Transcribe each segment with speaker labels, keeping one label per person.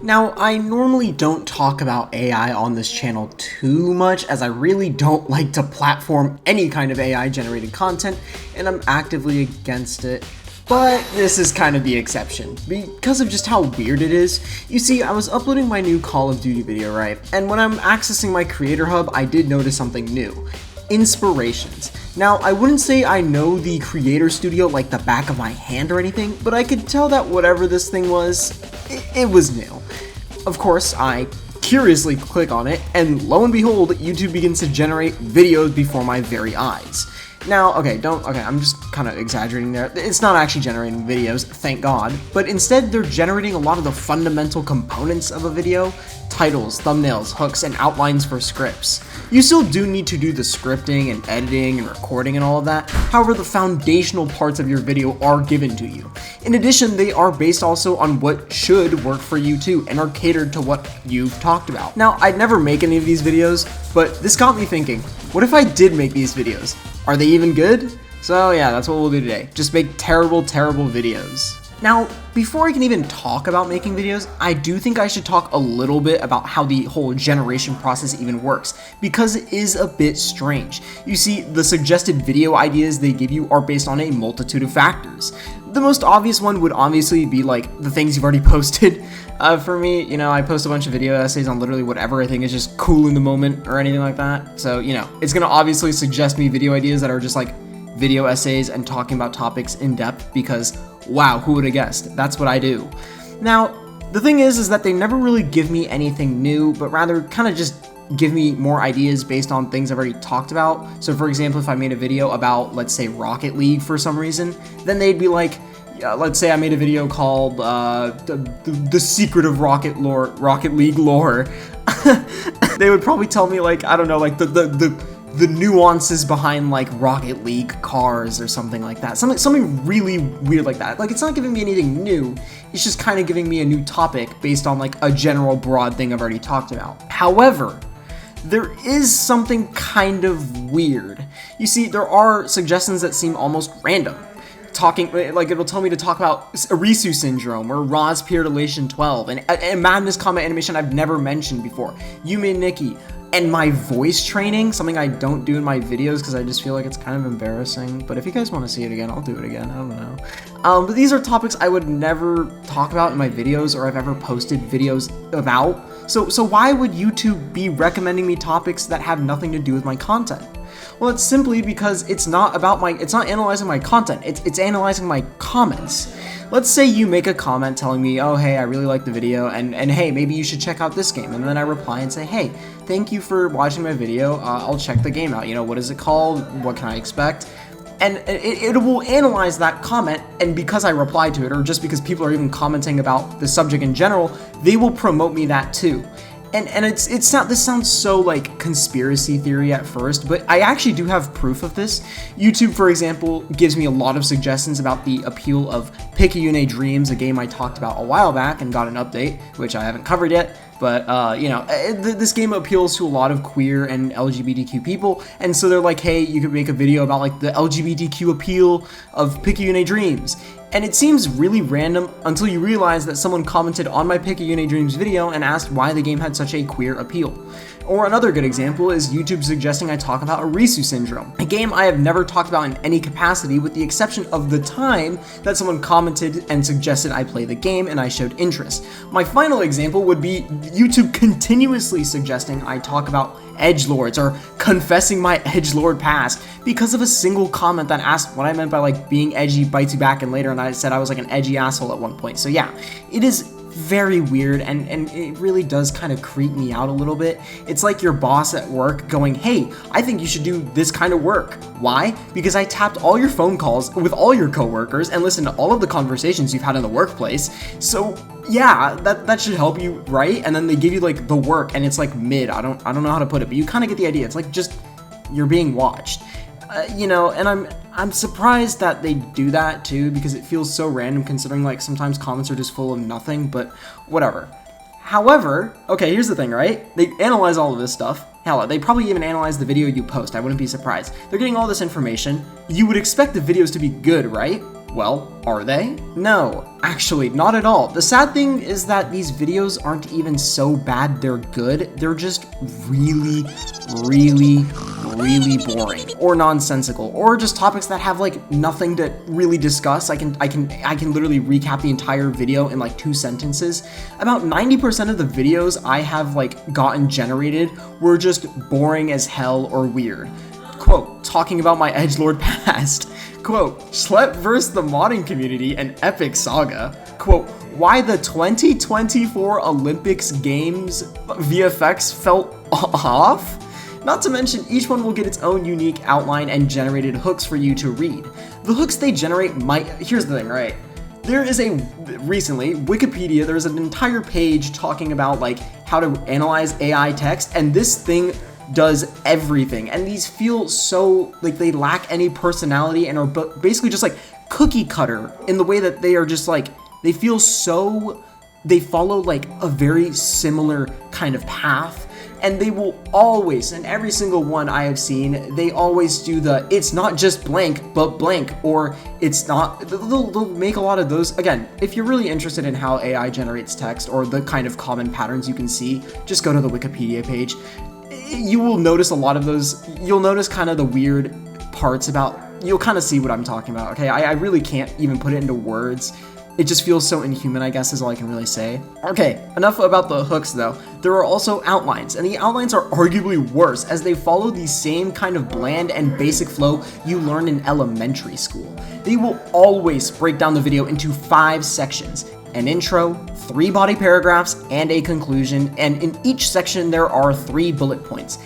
Speaker 1: Now, I normally don't talk about AI on this channel too much, as I really don't like to platform any kind of AI generated content, and I'm actively against it. But this is kind of the exception, because of just how weird it is. You see, I was uploading my new Call of Duty video, right? And when I'm accessing my creator hub, I did notice something new. Inspirations. Now, I wouldn't say I know the creator studio like the back of my hand or anything, but I could tell that whatever this thing was, it was new. Of course, I curiously click on it, and lo and behold, YouTube begins to generate videos before my very eyes. Now, I'm just kind of exaggerating there. It's not actually generating videos, thank God, but instead they're generating a lot of the fundamental components of a video: titles, thumbnails, hooks, and outlines for scripts. You still do need to do the scripting and editing and recording and all of that. However, the foundational parts of your video are given to you. In addition, they are based also on what should work for you too, and are catered to what you've talked about. Now, I'd never make any of these videos, but this got me thinking, what if I did make these videos? Are they even good? So yeah, that's what we'll do today. Just make terrible videos. Now, before I can even talk about making videos, I do think I should talk a little bit about how the whole generation process even works, because it is a bit strange. You see, the suggested video ideas they give you are based on a multitude of factors. The most obvious one would obviously be like the things you've already posted. For me, you know, I post a bunch of video essays on literally whatever I think is just cool in the moment or anything like that. So, you know, it's gonna obviously suggest me video ideas that are just like video essays and talking about topics in depth, because wow, who would have guessed? That's what I do. Now, the thing is that they never really give me anything new, but rather kind of just give me more ideas based on things I've already talked about. So for example, if I made a video about, let's say, Rocket League for some reason, then they'd be like, let's say I made a video called the secret of Rocket League lore. They would probably tell me, like, I don't know, like the nuances behind like Rocket League cars or something like that. Something really weird like that. Like, it's not giving me anything new, it's just kind of giving me a new topic based on like a general broad thing I've already talked about. However, there is something kind of weird. You see, there are suggestions that seem almost random. Like, it'll tell me to talk about Arisu syndrome or Ross Peer-Delation 12 and a madness comment animation I've never mentioned before, Yume Nikki, and my voice training, something I don't do in my videos because I just feel like it's kind of embarrassing. But if you guys want to see it again, I'll do it again. I don't know. But these are topics I would never talk about in my videos or I've ever posted videos about. So why would YouTube be recommending me topics that have nothing to do with my content? Well, it's simply because it's not analyzing my content, it's analyzing my comments. Let's say you make a comment telling me, oh hey, I really like the video, and hey, maybe you should check out this game, and then I reply and say, hey, thank you for watching my video, I'll check the game out, you know, what is it called, what can I expect? And it will analyze that comment, and because I reply to it, or just because people are even commenting about the subject in general, they will promote me that too. And this sounds so like conspiracy theory at first, but I actually do have proof of this. YouTube, for example, gives me a lot of suggestions about the appeal of Picayune Dreams, a game I talked about a while back and got an update, which I haven't covered yet. But, you know, this game appeals to a lot of queer and LGBTQ people, and so they're like, hey, you could make a video about, like, the LGBTQ appeal of Picayune Dreams. And it seems really random until you realize that someone commented on my Picayune Dreams video and asked why the game had such a queer appeal. Or another good example is YouTube suggesting I talk about Arisu syndrome, a game I have never talked about in any capacity with the exception of the time that someone commented and suggested I play the game and I showed interest. My final example would be YouTube continuously suggesting I talk about edgelords or confessing my edgelord past because of a single comment that asked what I meant by like being edgy, bites you back and later, and I said I was like an edgy asshole at one point. So yeah, it is very weird, and it really does kind of creep me out a little bit. It's like your boss at work going, hey, I think you should do this kind of work. Why? Because I tapped all your phone calls with all your coworkers and listened to all of the conversations you've had in the workplace. So yeah, that should help you, right? And then they give you like the work and it's like mid. I don't know how to put it, but you kind of get the idea. It's like just you're being watched. You know, and I'm surprised that they do that too, because it feels so random considering like sometimes comments are just full of nothing, but whatever. However, okay, here's the thing, right? They analyze all of this stuff. Hell, they probably even analyze the video you post. I wouldn't be surprised. They're getting all this information. You would expect the videos to be good, right? Well, are they? No, actually, not at all. The sad thing is that these videos aren't even so bad they're good, they're just really boring or nonsensical, or just topics that have like nothing to really discuss. I can literally recap the entire video in like 2 sentences. About 90% of the videos I have like gotten generated were just boring as hell or weird. Quote, talking about my edgelord past. Quote, Schlep vs. the modding community, an epic saga. Quote, why the 2024 Olympics Games VFX felt off? Not to mention, each one will get its own unique outline and generated hooks for you to read. The hooks they generate here's the thing, right? Recently, Wikipedia, there's an entire page talking about like how to analyze AI text, and this thing does everything, and these feel so like they lack any personality and are basically just like cookie cutter in the way that they are just like, they follow like a very similar kind of path, and they will always, in every single one I have seen, they always do the it's not just blank but blank, or it's not, they'll make a lot of those. Again, if you're really interested in how AI generates text or the kind of common patterns you can see, just go to the Wikipedia page. You will notice a lot of those. You'll notice kind of the weird parts about, you'll kind of see what I'm talking about, okay? I really can't even put it into words. It just feels so inhuman, I guess, is all I can really say. Okay, enough about the hooks though. There are also outlines, and the outlines are arguably worse as they follow the same kind of bland and basic flow you learn in elementary school. They will always break down the video into 5 sections. An intro, 3 body paragraphs, and a conclusion, and in each section there are 3 bullet points.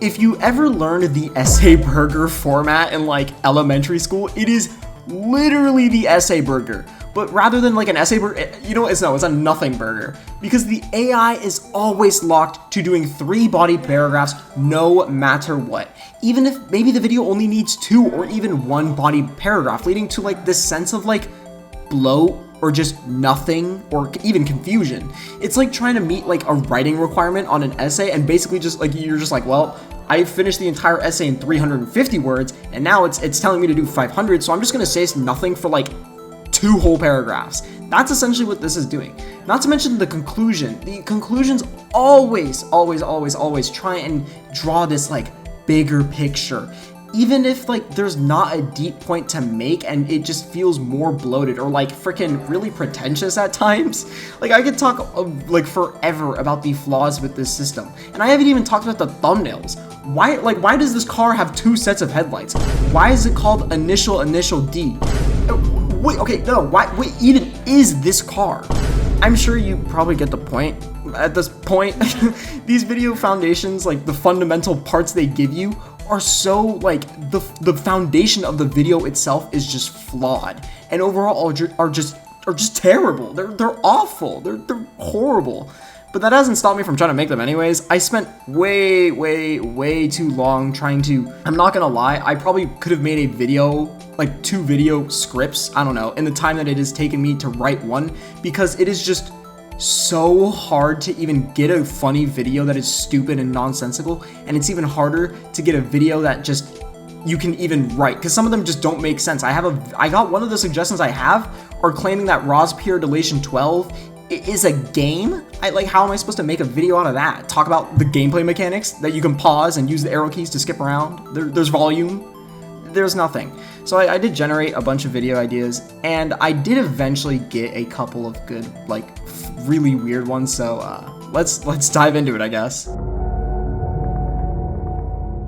Speaker 1: If you ever learned the essay burger format in like elementary school, it is literally the essay burger. But rather than like an essay burger, it's a nothing burger. Because the AI is always locked to doing 3 body paragraphs no matter what. Even if maybe the video only needs 2 or even 1 body paragraph, leading to like this sense of like bloat or just nothing or even confusion. It's like trying to meet like a writing requirement on an essay and basically just like, you're just like, well, I finished the entire essay in 350 words and now it's telling me to do 500, so I'm just gonna say nothing for like 2 whole paragraphs. That's essentially what this is doing. Not to mention the conclusion. The conclusions always try and draw this like bigger picture. Even if like there's not a deep point to make and it just feels more bloated or like freaking really pretentious at times. Like I could talk like forever about the flaws with this system. And I haven't even talked about the thumbnails. Why does this car have 2 sets of headlights? Why is it called initial D? Wait, okay, no, what even is this car? I'm sure you probably get the point at this point. These video foundations, like the fundamental parts they give you, are so like the foundation of the video itself is just flawed, and overall are just terrible. They're awful. They're horrible. But that doesn't stop me from trying to make them anyways. I spent way too long trying to. I'm not gonna lie. I probably could have made a video, like 2 video scripts, I don't know, in the time that it has taken me to write one, because it is just so hard to even get a funny video that is stupid and nonsensical, and it's even harder to get a video that just you can even write, because some of them just don't make sense. I got one of the suggestions I have are claiming that Rospierre Dilation 12 is a game. How am I supposed to make a video out of that? Talk about the gameplay mechanics that you can pause and use the arrow keys to skip around. There's volume. There's nothing. So I did generate a bunch of video ideas, and I did eventually get a couple of good, like, really weird ones. So let's dive into it, I guess.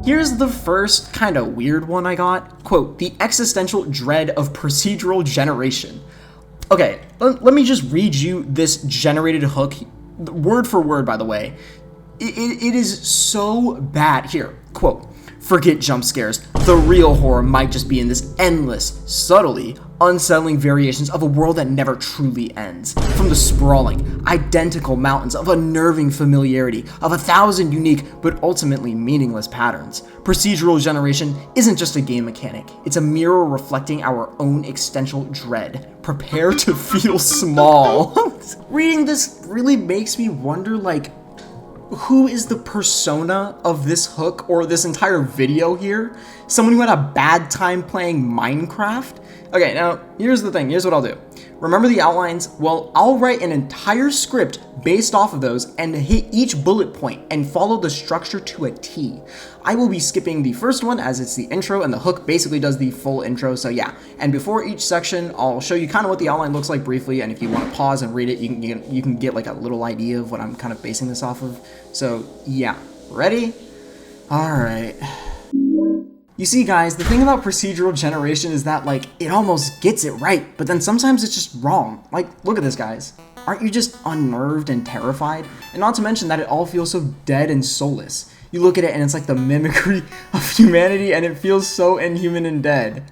Speaker 1: Here's the first kind of weird one I got. Quote, the existential dread of procedural generation. Okay, let me just read you this generated hook, word for word, by the way. It is so bad. Here, quote, forget jump scares. The real horror might just be in this endless, subtly unsettling variations of a world that never truly ends. From the sprawling, identical mountains of unnerving familiarity of 1,000 unique but ultimately meaningless patterns. Procedural generation isn't just a game mechanic. It's a mirror reflecting our own existential dread. Prepare to feel small. Reading this really makes me wonder, like, who is the persona of this hook or this entire video here? Someone who had a bad time playing Minecraft? Okay, now here's the thing, here's what I'll do. Remember the outlines? Well, I'll write an entire script based off of those and hit each bullet point and follow the structure to a T. I will be skipping the first one as it's the intro and the hook basically does the full intro, so yeah. And before each section, I'll show you kind of what the outline looks like briefly, and if you want to pause and read it, you can get like a little idea of what I'm kind of basing this off of. So yeah, ready? Alright. You see guys, the thing about procedural generation is that like, it almost gets it right, but then sometimes it's just wrong. Like, look at this guys. Aren't you just unnerved and terrified? And not to mention that it all feels so dead and soulless. You look at it and it's like the mimicry of humanity and it feels so inhuman and dead.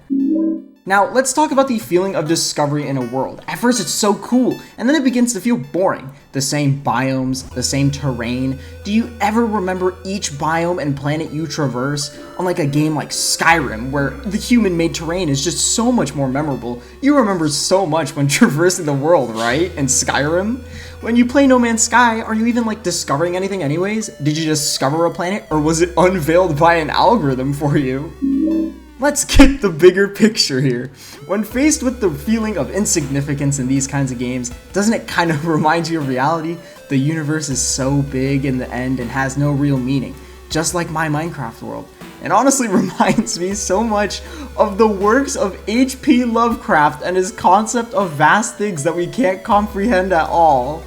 Speaker 1: Now, let's talk about the feeling of discovery in a world. At first it's so cool, and then it begins to feel boring. The same biomes, the same terrain. Do you ever remember each biome and planet you traverse? Unlike a game like Skyrim, where the human-made terrain is just so much more memorable. You remember so much when traversing the world, right? In Skyrim? When you play No Man's Sky, are you even like discovering anything anyways? Did you discover a planet, or was it unveiled by an algorithm for you? Let's get the bigger picture here. When faced with the feeling of insignificance in these kinds of games, doesn't it kind of remind you of reality? The universe is so big in the end and has no real meaning, just like my Minecraft world. It honestly reminds me so much of the works of H.P. Lovecraft and his concept of vast things that we can't comprehend at all.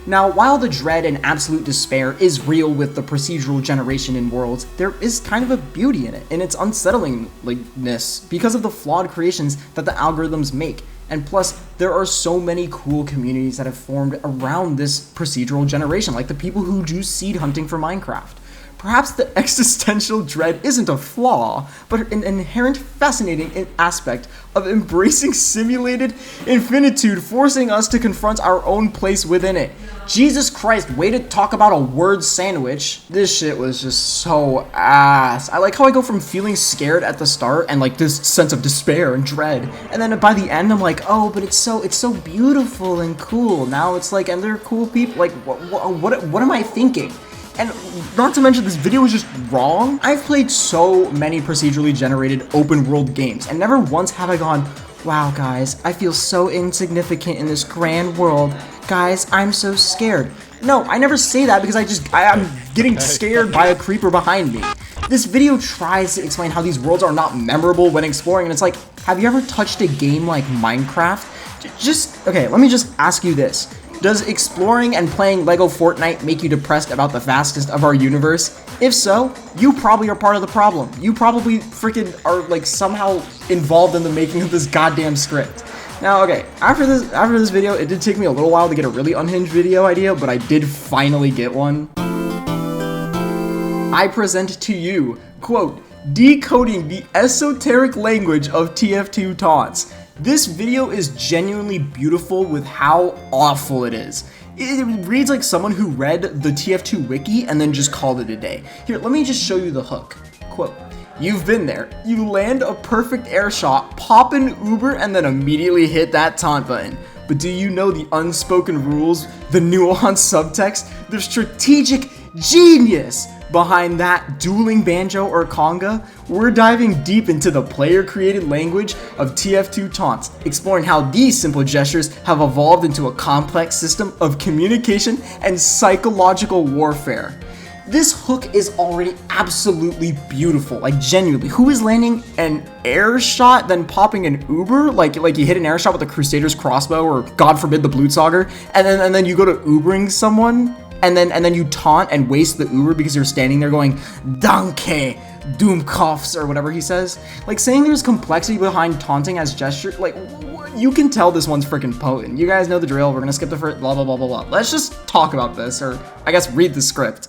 Speaker 1: Now, while the dread and absolute despair is real with the procedural generation in Worlds, there is kind of a beauty in it, in its unsettlingness, because of the flawed creations that the algorithms make. And plus, there are so many cool communities that have formed around this procedural generation, like the people who do seed hunting for Minecraft. Perhaps the existential dread isn't a flaw, but an inherent fascinating aspect of embracing simulated infinitude, forcing us to confront our own place within it. Jesus Christ, way to talk about a word sandwich. This shit was just so ass. I like how I go from feeling scared at the start and like this sense of despair and dread, and then by the end I'm like, oh, but it's so beautiful and cool. Now it's like, and they're cool people. Like, what am I thinking? And not to mention, this video is just wrong. I've played so many procedurally generated open world games, and never once have I gone, wow guys, I feel so insignificant in this grand world. Guys, I'm so scared. No, I never say that because I'm getting scared by a creeper behind me. This video tries to explain how these worlds are not memorable when exploring, and it's like, have you ever touched a game like Minecraft? Okay, let me just ask you this. Does exploring and playing LEGO Fortnite make you depressed about the vastness of our universe? If so, you probably are part of the problem. You probably freaking are like somehow involved in the making of this goddamn script. Now, okay, after this video, it did take me a little while to get a really unhinged video idea, but I did finally get one. I present to you, quote, decoding the esoteric language of TF2 taunts. This video is genuinely beautiful with how awful it is. It reads like someone who read the TF2 wiki and then just called it a day. Here, let me just show you the hook. Quote, you've been there. You land a perfect air shot, pop an Uber, and then immediately hit that taunt button. But do you know the unspoken rules, the nuanced subtext, the strategic genius behind that dueling banjo or conga? We're diving deep into the player-created language of TF2 taunts, exploring how these simple gestures have evolved into a complex system of communication and psychological warfare. This hook is already absolutely beautiful, like genuinely. Who is landing an air shot, then popping an Uber? Like you hit an air shot with the Crusader's crossbow, or God forbid the Blutsauger, and then you go to Ubering someone, and then you taunt and waste the Uber because you're standing there going, Danke, Doomkopfs, or whatever he says. Like, saying there's complexity behind taunting as gesture, like, you can tell this one's freaking potent. You guys know the drill, we're gonna skip the first, blah, blah, blah, blah, blah. Let's just talk about this, or I guess read the script.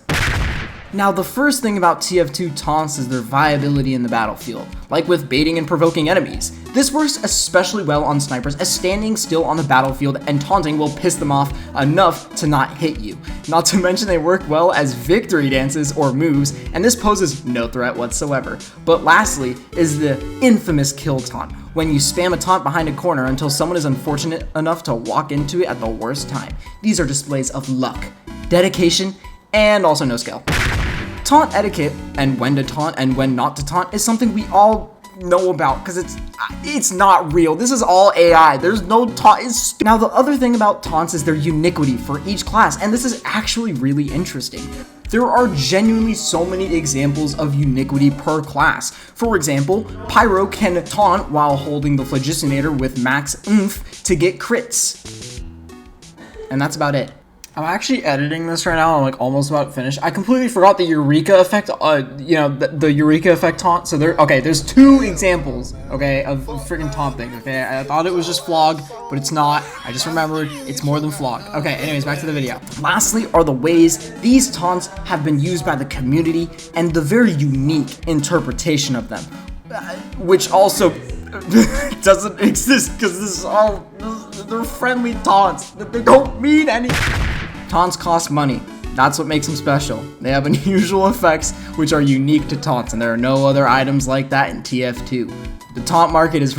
Speaker 1: Now, the first thing about TF2 taunts is their viability in the battlefield, like with baiting and provoking enemies. This works especially well on snipers, as standing still on the battlefield and taunting will piss them off enough to not hit you. Not to mention they work well as victory dances or moves, and this poses no threat whatsoever. But lastly is the infamous kill taunt, when you spam a taunt behind a corner until someone is unfortunate enough to walk into it at the worst time. These are displays of luck, dedication, and also no skill. Taunt etiquette, and when to taunt and when not to taunt, is something we all know about because it's not real. This is all AI. There's no taunt. Now, the other thing about taunts is their uniquity for each class, and this is actually really interesting. There are genuinely so many examples of uniquity per class. For example, Pyro can taunt while holding the Phlogiston with max oomph to get crits. And that's about it. I'm actually editing this right now. I'm like almost about finished. I completely forgot the Eureka effect, the Eureka effect taunt. So there's 2 examples, okay, of freaking taunt things, okay? I thought it was just flog, but it's not. I just remembered it's more than flog. Okay, anyways, back to the video. Lastly are the ways these taunts have been used by the community and the very unique interpretation of them, which also doesn't exist because they're friendly taunts. They don't mean anything. Taunts cost money. That's what makes them special. They have unusual effects which are unique to taunts, and there are no other items like that in TF2. The taunt market is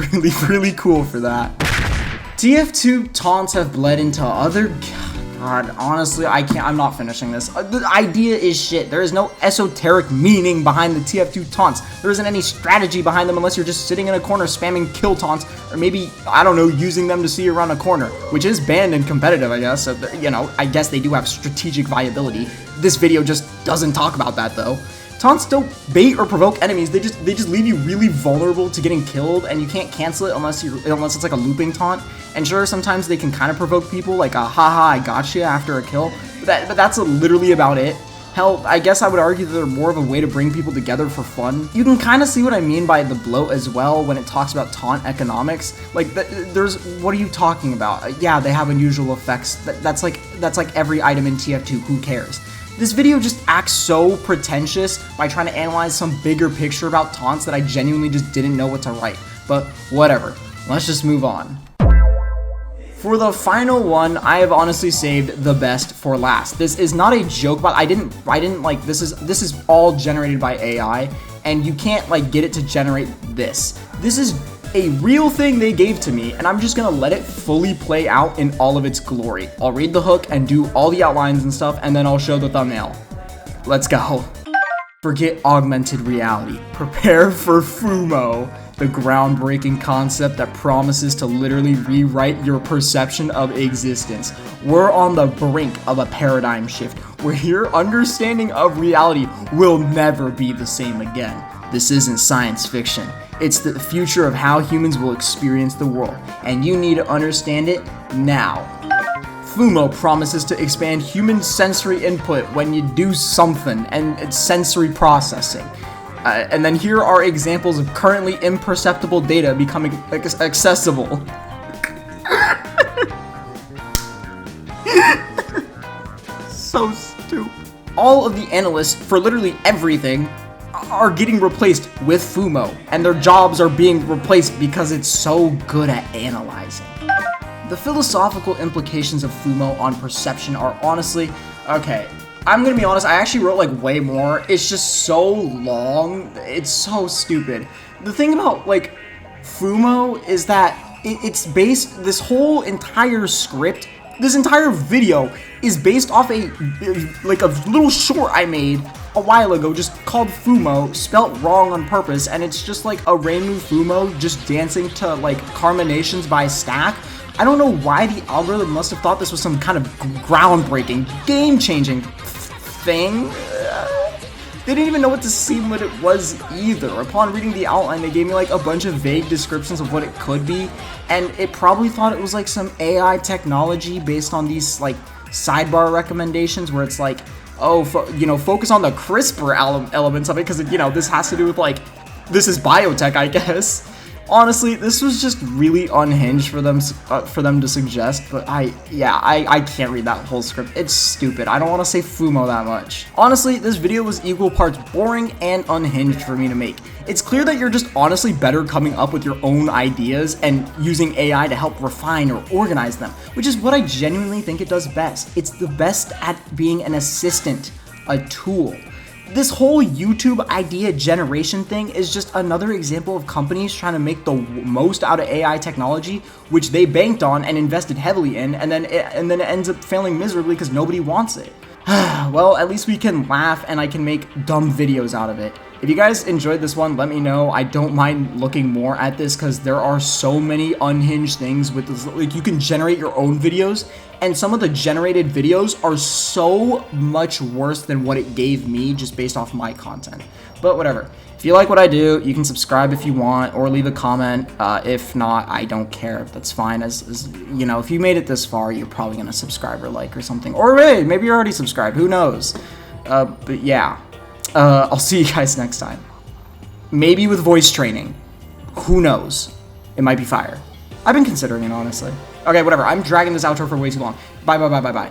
Speaker 1: really cool for that. TF2 taunts have bled into other... God, honestly, I'm not finishing this. The idea is shit. There is no esoteric meaning behind the TF2 taunts. There isn't any strategy behind them unless you're just sitting in a corner spamming kill taunts, or maybe, I don't know, using them to see around a corner, which is banned and competitive, I guess. So, I guess they do have strategic viability. This video just doesn't talk about that, though. Taunts don't bait or provoke enemies. They just leave you really vulnerable to getting killed, and you can't cancel it unless it's like a looping taunt. And sure, sometimes they can kind of provoke people, like a haha, I gotcha after a kill, but that's literally about it. Hell, I guess I would argue that they're more of a way to bring people together for fun. You can kind of see what I mean by the bloat as well when it talks about taunt economics. Like, what are you talking about? Yeah, they have unusual effects. That's like every item in TF2. Who cares? This video just acts so pretentious by trying to analyze some bigger picture about taunts that I genuinely just didn't know what to write. But whatever, let's just move on. For the final one, I have honestly saved the best for last. This is not a joke, but I didn't like, this is all generated by AI, and you can't like get it to generate this. This is a real thing they gave to me, and I'm just gonna let it fully play out in all of its glory. I'll read the hook and do all the outlines and stuff, and then I'll show the thumbnail. Let's go. Forget augmented reality. Prepare for FUMO, the groundbreaking concept that promises to literally rewrite your perception of existence. We're on the brink of a paradigm shift where your understanding of reality will never be the same again. This isn't science fiction. It's the future of how humans will experience the world, and you need to understand it now. FUMO promises to expand human sensory input when you do something, and it's sensory processing. And then here are examples of currently imperceptible data becoming accessible. So stupid. All of the analysts for literally everything are getting replaced with FUMO, and their jobs are being replaced because it's so good at analyzing. The philosophical implications of FUMO on perception are honestly, okay, I'm gonna be honest, I actually wrote like way more. It's just so long, it's so stupid. The thing about like FUMO is that it's based, this whole entire script, this entire video is based off a little short I made a while ago just called FUMO, spelt wrong on purpose, and it's just like a Reimu Fumo just dancing to like Carminations by Stack. I don't know why the algorithm must have thought this was some kind of groundbreaking, game-changing thing. They didn't even know what to see what it was either. Upon reading the outline, they gave me like a bunch of vague descriptions of what it could be, and it probably thought it was like some AI technology based on these like sidebar recommendations where it's like, oh, focus on the CRISPR elements of it because, this has to do with like, this is biotech, I guess. Honestly, this was just really unhinged for them to suggest, but I can't read that whole script. It's stupid. I don't want to say FUMO that much. Honestly, this video was equal parts boring and unhinged for me to make. It's clear that you're just honestly better coming up with your own ideas and using AI to help refine or organize them, which is what I genuinely think it does best. It's the best at being an assistant, a tool. This whole YouTube idea generation thing is just another example of companies trying to make the most out of AI technology, which they banked on and invested heavily in, and then it ends up failing miserably because nobody wants it. Well, at least we can laugh and I can make dumb videos out of it. If you guys enjoyed this one, let me know. I don't mind looking more at this because there are so many unhinged things with this. Like, you can generate your own videos, and some of the generated videos are so much worse than what it gave me just based off my content. But whatever. If you like what I do, you can subscribe if you want, or leave a comment. If not, I don't care. That's fine. As you know, if you made it this far, you're probably gonna subscribe or like or something. Or hey, maybe you're already subscribed. Who knows? But yeah, I'll see you guys next time. Maybe with voice training. Who knows? It might be fire. I've been considering it, honestly. Okay, whatever. I'm dragging this outro for way too long. Bye, bye, bye, bye, bye.